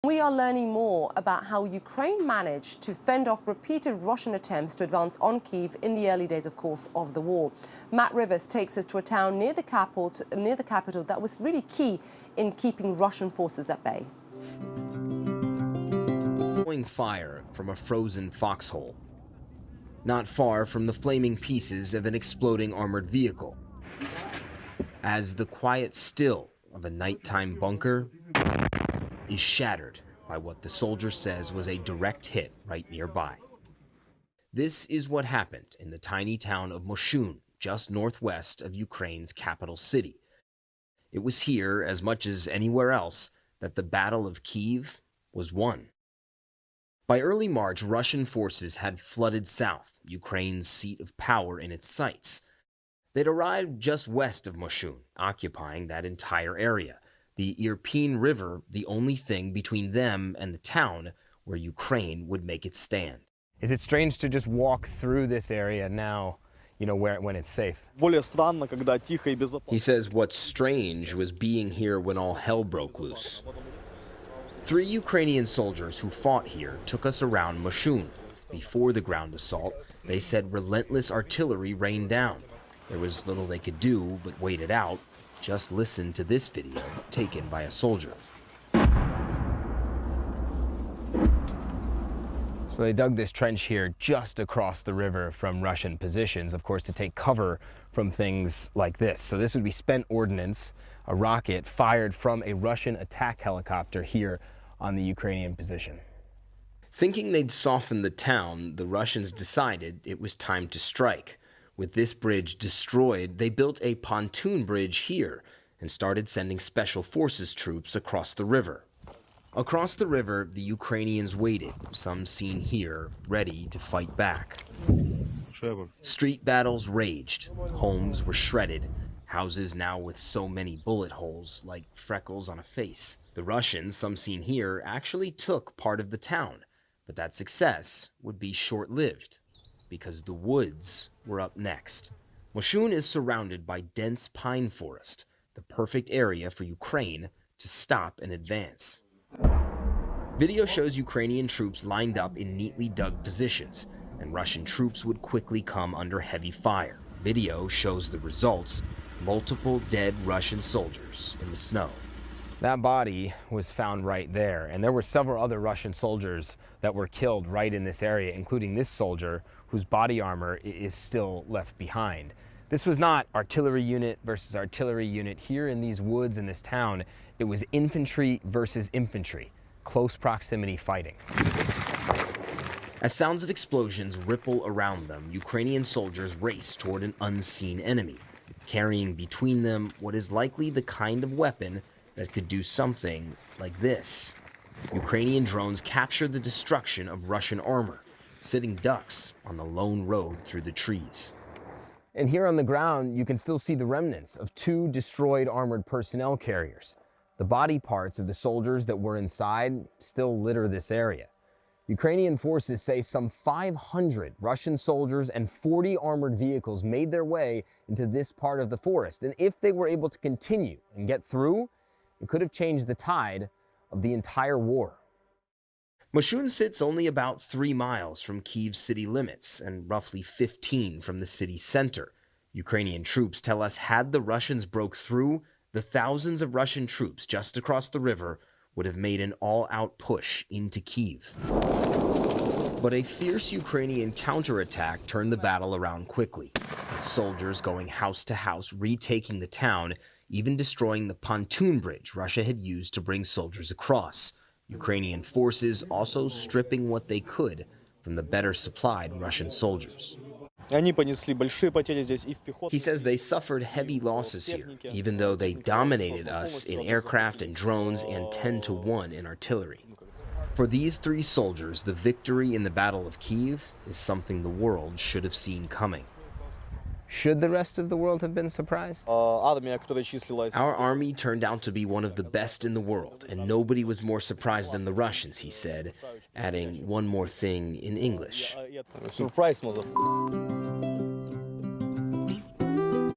We are learning more about how Ukraine managed to fend off repeated Russian attempts to advance on Kyiv in the early days, of course, of the war. Matt Rivers takes us to a town near the capital that was really key in keeping Russian forces at bay. Fire from a frozen foxhole, not far from the flaming pieces of an exploding armored vehicle, as the quiet still of a nighttime bunker is shattered by what the soldier says was a direct hit right nearby. This is what happened in the tiny town of Moshun, just northwest of Ukraine's capital city. It was here, as much as anywhere else, that the Battle of Kyiv was won. By early March, Russian forces had flooded south, Ukraine's seat of power in its sights. They'd arrived just west of Moshun, occupying that entire area. The Irpin River, the only thing between them and the town where Ukraine would make its stand. Is it strange to just walk through this area now, when it's safe? He says what's strange was being here when all hell broke loose. 3 Ukrainian soldiers who fought here took us around Moshun. Before the ground assault, they said relentless artillery rained down. There was little they could do but wait it out. Just listen to this video taken by a soldier. So they dug this trench here just across the river from Russian positions, of course, to take cover from things like this. So this would be spent ordnance, a rocket fired from a Russian attack helicopter here on the Ukrainian position. Thinking they'd soften the town, the Russians decided it was time to strike. With this bridge destroyed, they built a pontoon bridge here and started sending special forces troops across the river. Across the river, the Ukrainians waited, some seen here, ready to fight back. Street battles raged, homes were shredded, houses now with so many bullet holes, like freckles on a face. The Russians, some seen here, actually took part of the town, but that success would be short-lived, because the woods were up next. Moshun is surrounded by dense pine forest, the perfect area for Ukraine to stop and advance. Video shows Ukrainian troops lined up in neatly dug positions, and Russian troops would quickly come under heavy fire. Video shows the results: multiple dead Russian soldiers in the snow. That body was found right there, and there were several other Russian soldiers that were killed right in this area, including this soldier whose body armor is still left behind. This was not artillery unit versus artillery unit. Here in these woods in this town, it was infantry versus infantry, close proximity fighting. As sounds of explosions ripple around them, Ukrainian soldiers race toward an unseen enemy, carrying between them what is likely the kind of weapon that could do something like this. Ukrainian drones capture the destruction of Russian armor, sitting ducks on the lone road through the trees. And here on the ground, you can still see the remnants of 2 destroyed armored personnel carriers. The body parts of the soldiers that were inside still litter this area. Ukrainian forces say some 500 Russian soldiers and 40 armored vehicles made their way into this part of the forest. And if they were able to continue and get through, it could have changed the tide of the entire war. Moshun sits only about 3 miles from Kyiv's city limits and roughly 15 from the city's center. Ukrainian troops tell us had the Russians broke through, the thousands of Russian troops just across the river would have made an all-out push into Kyiv. But a fierce Ukrainian counterattack turned the battle around quickly, with soldiers going house to house, retaking the town, even destroying the pontoon bridge Russia had used to bring soldiers across. Ukrainian forces also stripping what they could from the better supplied Russian soldiers. He says they suffered heavy losses here, even though they dominated us in aircraft and drones and 10-to-1 in artillery. For these 3 soldiers, the victory in the Battle of Kyiv is something the world should have seen coming. Should the rest of the world have been surprised? Our army turned out to be one of the best in the world, and nobody was more surprised than the Russians, he said, adding one more thing in English. Surprise, motherfucker.